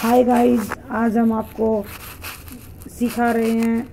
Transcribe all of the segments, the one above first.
Hi guys, आज हम आपको सिखा रहे हैं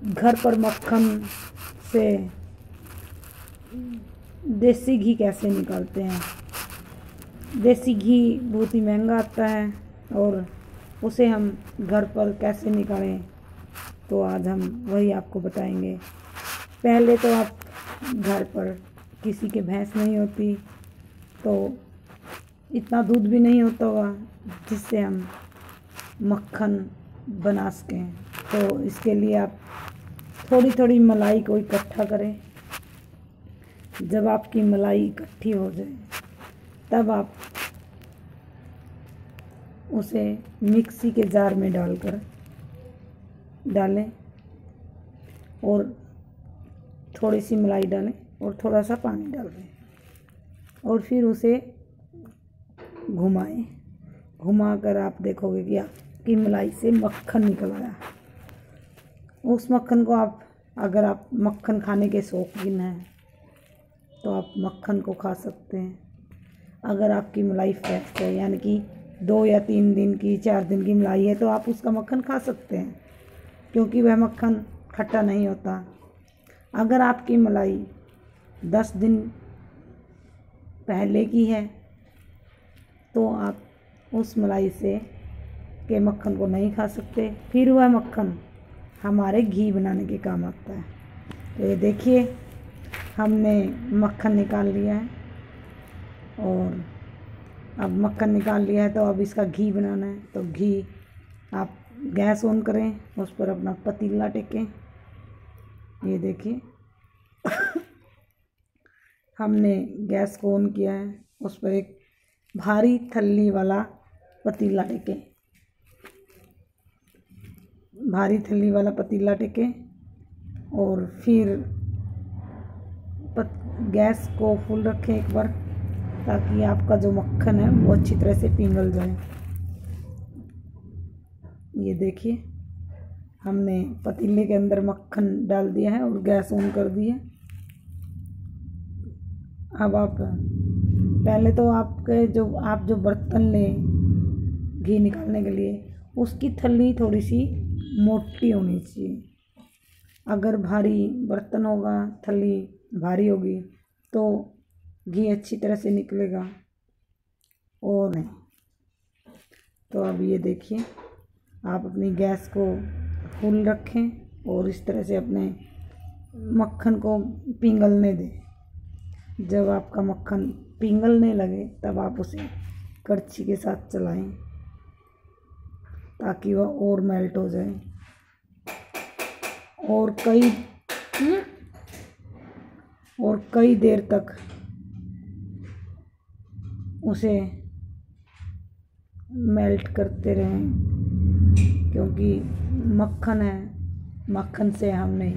घर पर मक्खन से देसी घी कैसे निकालते हैं। देसी घी बहुत ही महंगा आता है और उसे हम घर पर कैसे निकालें, तो आज हम वही आपको बताएंगे। पहले तो आप घर पर किसी के भैंस नहीं होती तो इतना दूध भी नहीं होता होगा जिससे हम मक्खन बना सकें। तो इसके लिए आप थोड़ी थोड़ी मलाई को इकट्ठा करें। जब आपकी मलाई इकट्ठी हो जाए तब आप उसे मिक्सी के जार में डालें और थोड़ी सी मलाई डालें और थोड़ा सा पानी डाल दें और फिर उसे घुमाकर आप देखोगे कि आपकी मलाई से मक्खन निकल आया। उस मक्खन को अगर आप मक्खन खाने के शौकीन हैं तो आप मक्खन को खा सकते हैं। अगर आपकी मलाई फ्रेश है, यानी कि 2 या 3 दिन की 4 दिन की मलाई है, तो आप उसका मक्खन खा सकते हैं क्योंकि वह मक्खन खट्टा नहीं होता। अगर आपकी मलाई 10 दिन पहले की है तो आप उस मलाई से के मक्खन को नहीं खा सकते, फिर वह मक्खन हमारे घी बनाने के काम आता है। तो ये देखिए, हमने मक्खन निकाल लिया है और अब मक्खन निकाल लिया है तो अब इसका घी बनाना है। तो घी आप गैस ऑन करें, उस पर अपना पतीला टेकें। ये देखिए हमने गैस को ऑन किया है, उस पर एक भारी थल्ली वाला पतीला टेकें। भारी थल्ली वाला पतीला टेकें और फिर गैस को फुल रखें एक बार, ताकि आपका जो मक्खन है वो अच्छी तरह से पिघल जाए। ये देखिए, हमने पतीले के अंदर मक्खन डाल दिया है और गैस ऑन कर दी है। अब आप पहले तो आप जो बर्तन लें घी निकालने के लिए, उसकी थल्ली थोड़ी सी मोटी होनी चाहिए। अगर भारी बर्तन होगा, थल्ली भारी होगी तो घी अच्छी तरह से निकलेगा और नहीं। तो अब ये देखिए, आप अपनी गैस को फुल रखें और इस तरह से अपने मक्खन को पिघलने दें। जब आपका मक्खन पिघलने लगे तब आप उसे करछी के साथ चलाएं ताकि वह और मेल्ट हो जाए और कई देर तक उसे मेल्ट करते रहें, क्योंकि मक्खन है, मक्खन से हमने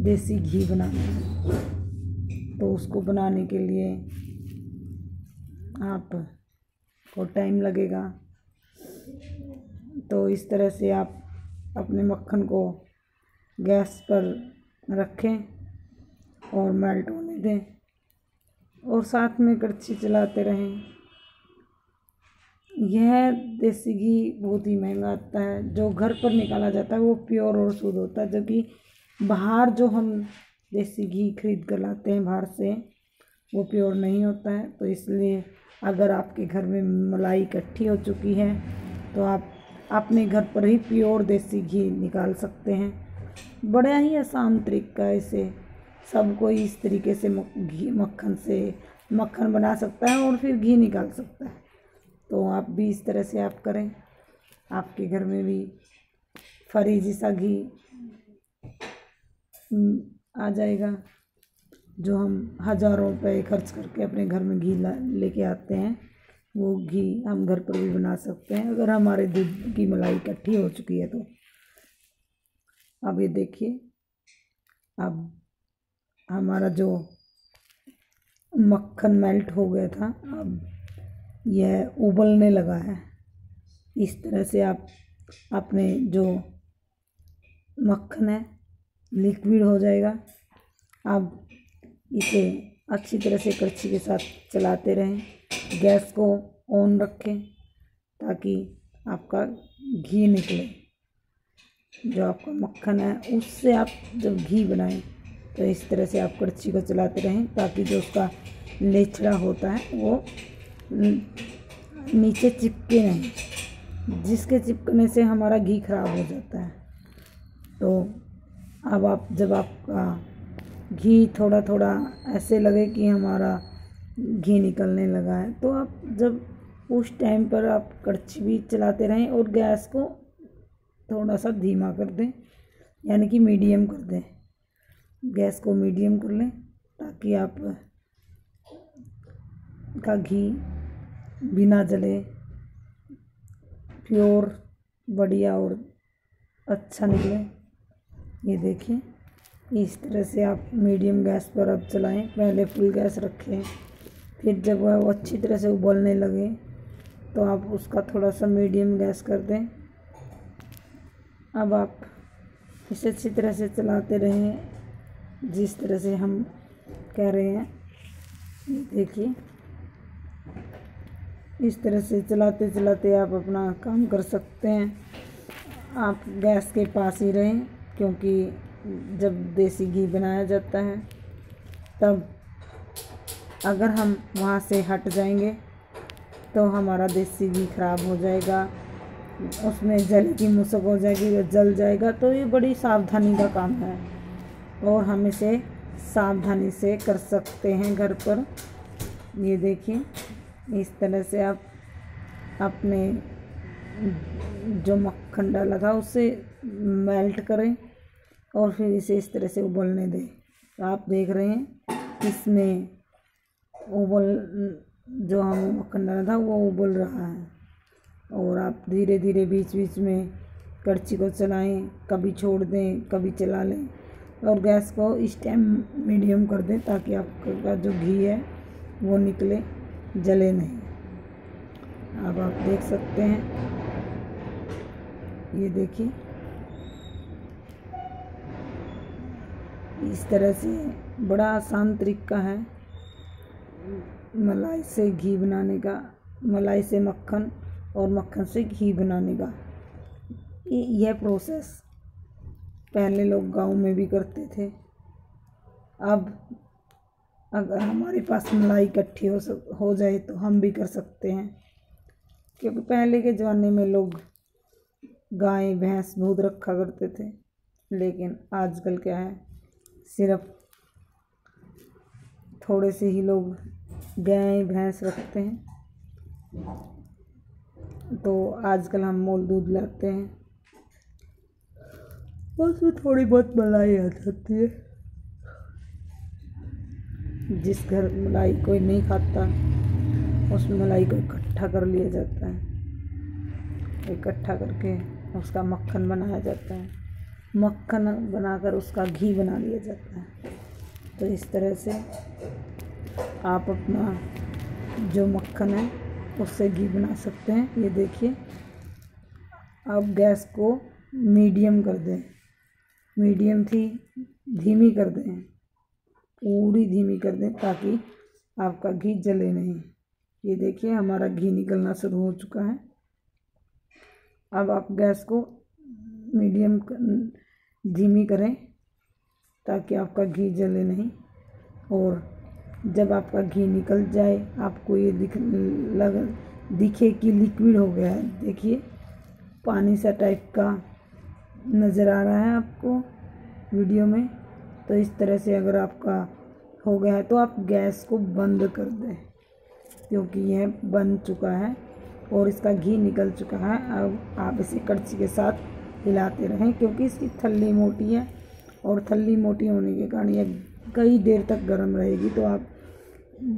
देसी घी बनाना है। तो उसको बनाने के लिए आपको टाइम लगेगा। तो इस तरह से आप अपने मक्खन को गैस पर रखें और मेल्ट होने दें और साथ में करछी चलाते रहें। यह देसी घी बहुत ही महंगा आता है। जो घर पर निकाला जाता है वो प्योर और शुद्ध होता है, जबकि बाहर जो हम देसी घी खरीद कर लाते हैं बाहर से, वो प्योर नहीं होता है। तो इसलिए अगर आपके घर में मलाई इकट्ठी हो चुकी है तो आप अपने घर पर ही प्योर देसी घी निकाल सकते हैं। बड़ा ही आसान तरीका है, इसे सब कोई इस तरीके से मक्खन से मक्खन बना सकता है और फिर घी निकाल सकता है। तो आप भी इस तरह से आप करें, आपके घर में भी फरीजी सा घी आ जाएगा। जो हम हज़ारों रुपए खर्च करके अपने घर में घी लेके आते हैं, वो घी हम घर पर भी बना सकते हैं अगर हमारे दूध की मलाई इकट्ठी हो चुकी है तो। अब ये देखिए, अब हमारा जो मक्खन मेल्ट हो गया था, अब यह उबलने लगा है। इस तरह से आप अपने जो मक्खन है लिक्विड हो जाएगा। अब इसे अच्छी तरह से करछी के साथ चलाते रहें, गैस को ऑन रखें ताकि आपका घी निकले। जो आपका मक्खन है उससे आप जब घी बनाएं तो इस तरह से आप कड़छी को चलाते रहें ताकि जो उसका लेचड़ा होता है वो नीचे चिपके नहीं, जिसके चिपकने से हमारा घी खराब हो जाता है। तो अब आप जब आपका घी थोड़ा थोड़ा ऐसे लगे कि हमारा घी निकलने लगा है तो आप जब उस टाइम पर आप कड़छी भी चलाते रहें और गैस को थोड़ा सा धीमा कर दें, यानी कि मीडियम कर दें। गैस को मीडियम कर लें ताकि आप का घी बिना जले प्योर बढ़िया और अच्छा निकले। ये देखिए, इस तरह से आप मीडियम गैस पर अब चलाएं। पहले फुल गैस रखें, फिर जब वो अच्छी तरह से उबलने लगे तो आप उसका थोड़ा सा मीडियम गैस कर दें। अब आप इसे अच्छी तरह से चलाते रहें जिस तरह से हम कह रहे हैं। देखिए, इस तरह से चलाते चलाते आप अपना काम कर सकते हैं। आप गैस के पास ही रहें, क्योंकि जब देसी घी बनाया जाता है तब अगर हम वहाँ से हट जाएंगे तो हमारा देसी घी खराब हो जाएगा, उसमें जल की मुसक हो जाएगी, वह जल जाएगा। तो ये बड़ी सावधानी का काम है और हम इसे सावधानी से कर सकते हैं घर पर। ये देखिए, इस तरह से आप अपने जो मक्खन डाला था उसे मेल्ट करें और फिर इसे इस तरह से उबलने दें। तो आप देख रहे हैं इसमें जो हम मक्खन डाला था वो उबल रहा है। और आप धीरे धीरे बीच बीच में कड़छी को चलाएं, कभी छोड़ दें कभी चला लें और गैस को इस टाइम मीडियम कर दें ताकि आपका जो घी है वो निकले, जले नहीं। अब आप देख सकते हैं, ये देखिए, इस तरह से बड़ा आसान तरीका है मलाई से घी बनाने का, मलाई से मक्खन और मक्खन से घी बनाने का। यह प्रोसेस पहले लोग गांव में भी करते थे। अब अगर हमारे पास मलाई इकट्ठी हो जाए तो हम भी कर सकते हैं, क्योंकि पहले के ज़माने में लोग गाय भैंस दूध रखा करते थे। लेकिन आजकल क्या है, सिर्फ थोड़े से ही लोग गाय भैंस रखते हैं। तो आजकल हम मोल दूध लाते हैं, उसमें थोड़ी बहुत मलाई आ जाती है। जिस घर मलाई कोई नहीं खाता उसमें मलाई को इकट्ठा कर लिया जाता है, इकट्ठा करके उसका मक्खन बनाया जाता है, मक्खन बनाकर उसका घी बना लिया जाता है। तो इस तरह से आप अपना जो मक्खन है उससे घी बना सकते हैं। ये देखिए, आप गैस को मीडियम कर दें, मीडियम थी धीमी कर दें, पूरी धीमी कर दें ताकि आपका घी जले नहीं। ये देखिए, हमारा घी निकलना शुरू हो चुका है। अब आप गैस को मीडियम धीमी करें ताकि आपका घी जले नहीं। और जब आपका घी निकल जाए, आपको ये दिखे कि लिक्विड हो गया है। देखिए, पानी सा टाइप का नज़र आ रहा है आपको वीडियो में। तो इस तरह से अगर आपका हो गया है तो आप गैस को बंद कर दें, क्योंकि यह बन चुका है और इसका घी निकल चुका है। अब आप इसे कड़छी के साथ हिलाते रहें, क्योंकि इसकी थल्ली मोटी है और थल्ली मोटी होने के कारण यह कई देर तक गर्म रहेगी। तो आप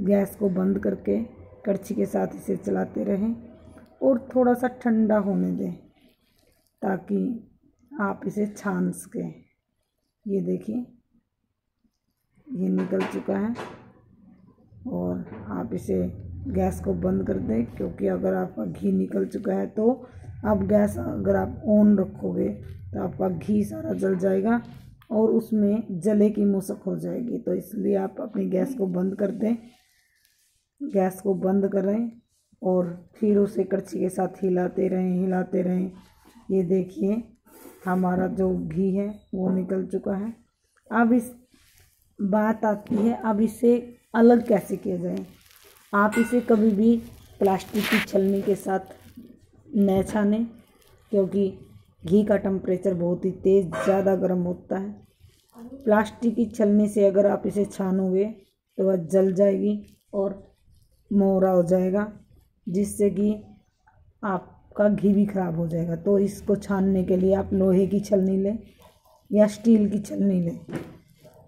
गैस को बंद करके कड़छी के साथ इसे चलाते रहें और थोड़ा सा ठंडा होने दें ताकि आप इसे छान सकें। ये देखिए, ये निकल चुका है और आप इसे गैस को बंद कर दें, क्योंकि अगर आपका घी निकल चुका है तो आप गैस अगर आप ऑन रखोगे तो आपका घी सारा जल जाएगा और उसमें जले की मुसक हो जाएगी। तो इसलिए आप अपनी गैस को बंद कर दें, गैस को बंद करें और फिर उसे कड़छी के साथ हिलाते रहें। ये देखिए हमारा जो घी है वो निकल चुका है। अब इस बात आती है अब इसे अलग कैसे किया जाए। आप इसे कभी भी प्लास्टिक की छलनी के साथ न छानें, क्योंकि घी का टेम्परेचर बहुत ही तेज़ ज़्यादा गर्म होता है। प्लास्टिक की छलनी से अगर आप इसे छानोगे तो वह जल जाएगी और मोहरा हो जाएगा, जिससे कि आपका घी भी खराब हो जाएगा। तो इसको छानने के लिए आप लोहे की छलनी लें या स्टील की छलनी लें।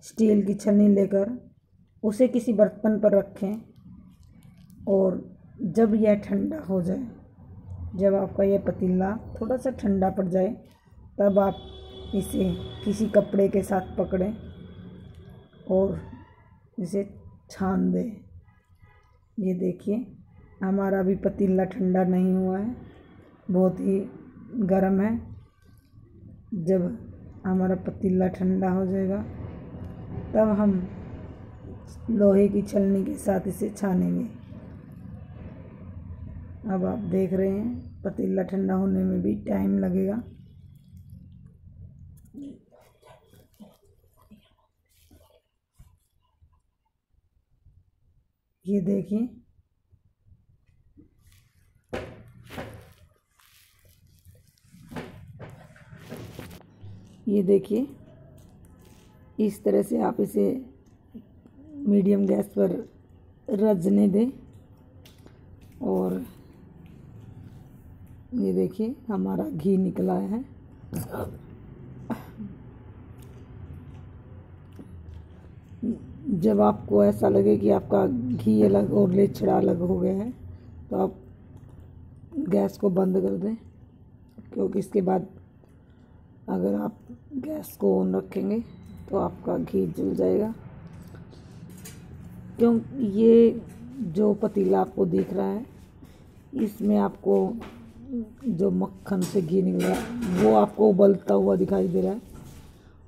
स्टील की छलनी लेकर उसे किसी बर्तन पर रखें और जब यह ठंडा हो जाए, जब आपका यह पतीला थोड़ा सा ठंडा पड़ जाए, तब आप इसे किसी कपड़े के साथ पकड़ें और इसे छान दें। ये देखिए हमारा अभी पतीला ठंडा नहीं हुआ है, बहुत ही गर्म है। जब हमारा पतीला ठंडा हो जाएगा तब हम लोहे की छलनी के साथ इसे छानेंगे। अब आप देख रहे हैं पतीला ठंडा होने में भी टाइम लगेगा। ये देखिए इस तरह से आप इसे मीडियम गैस पर रजने दें। और ये देखिए हमारा घी निकला है। जब आपको ऐसा लगे कि आपका घी अलग और लेचड़ा अलग हो गया है तो आप गैस को बंद कर दें, क्योंकि इसके बाद अगर आप गैस को ऑन रखेंगे तो आपका घी जल जाएगा। क्योंकि ये जो पतीला आपको दिख रहा है इसमें आपको जो मक्खन से घी निकल रहा है वो आपको उबलता हुआ दिखाई दे रहा है।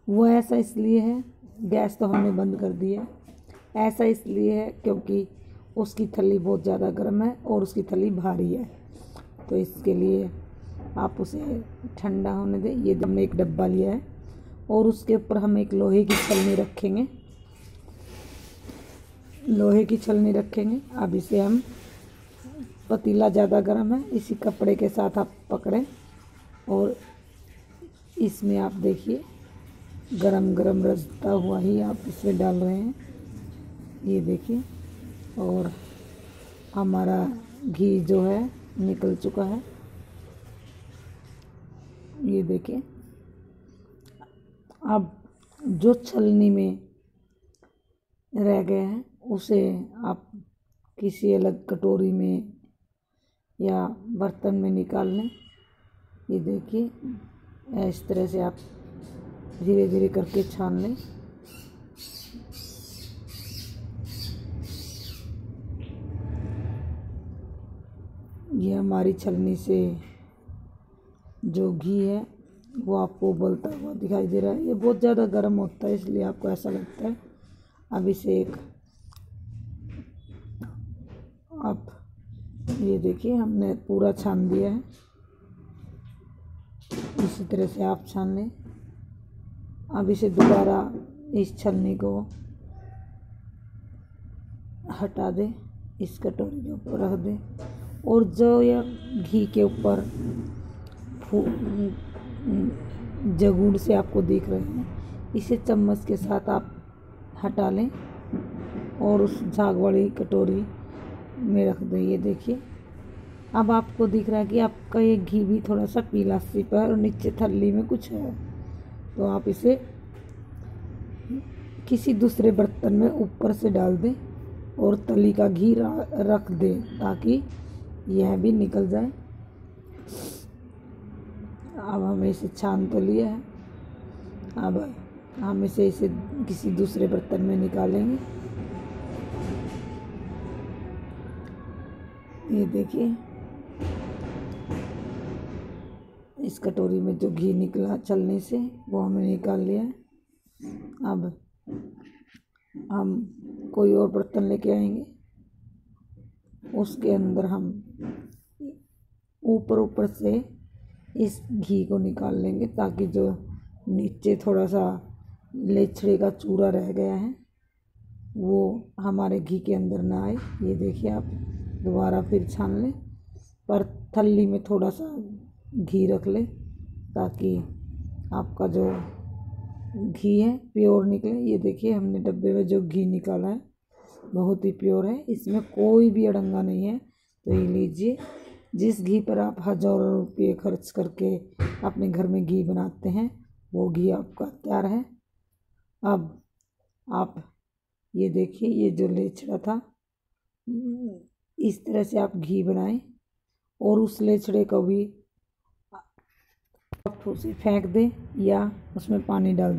वो ऐसा इसलिए है, गैस तो हमने बंद कर दी है, ऐसा इसलिए है क्योंकि उसकी थैली बहुत ज़्यादा गर्म है और उसकी थैली भारी है। तो इसके लिए आप उसे ठंडा होने दें। ये हमने एक डब्बा लिया है और उसके ऊपर हम एक लोहे की छलनी रखेंगे। अब इसे हम, पतीला ज़्यादा गर्म है, इसी कपड़े के साथ आप पकड़ें और इसमें आप देखिए गरम गरम रजता हुआ ही आप इसमें डाल रहे हैं। ये देखिए और हमारा घी जो है निकल चुका है। ये देखिए अब जो छलनी में रह गए हैं उसे आप किसी अलग कटोरी में या बर्तन में निकाल लें। ये देखिए इस तरह से आप धीरे धीरे करके छान लें। ये हमारी छलनी से जो घी है वो आपको उबलता हुआ दिखाई दे रहा है। ये बहुत ज़्यादा गर्म होता है इसलिए आपको ऐसा लगता है। अब इसे ये देखिए हमने पूरा छान दिया है। इसी तरह से आप छान लें। अब इसे दोबारा इस छलनी को हटा दें, इस कटोरी के ऊपर रख दें और जो यह घी के ऊपर जगूड़ से आपको दिख रहे हैं, इसे चम्मच के साथ आप हटा लें और उस झाग वाली कटोरी में रख दें। ये देखिए अब आपको दिख रहा है कि आपका ये घी भी थोड़ा सा पीला सिपा है और नीचे थैली में कुछ है। तो आप इसे किसी दूसरे बर्तन में ऊपर से डाल दें और तली का घी रख दें ताकि यह भी निकल जाए। अब हमें इसे छान तो लिया है, अब हम इसे किसी दूसरे बर्तन में निकालेंगे। ये देखिए इस कटोरी में जो घी निकला छलनी से वो हमने निकाल लिया है। अब हम कोई और बर्तन लेके आएंगे, उसके अंदर हम ऊपर ऊपर से इस घी को निकाल लेंगे ताकि जो नीचे थोड़ा सा लेचड़े का चूरा रह गया है वो हमारे घी के अंदर ना आए। ये देखिए, आप दोबारा फिर छान लें, पर थल्ली में थोड़ा सा घी रख लें ताकि आपका जो घी है प्योर निकले। ये देखिए, हमने डब्बे में जो घी निकाला है बहुत ही प्योर है, इसमें कोई भी अड़ंगा नहीं है। तो ये लीजिए, जिस घी पर आप हज़ारों रुपये खर्च करके अपने घर में घी बनाते हैं वो घी आपका तैयार है। अब आप ये देखिए, ये जो लेचड़ा था इस तरह से आप घी बनाएं और उस लेचड़े को भी आप उसे फेंक दें या उसमें पानी डाल दें।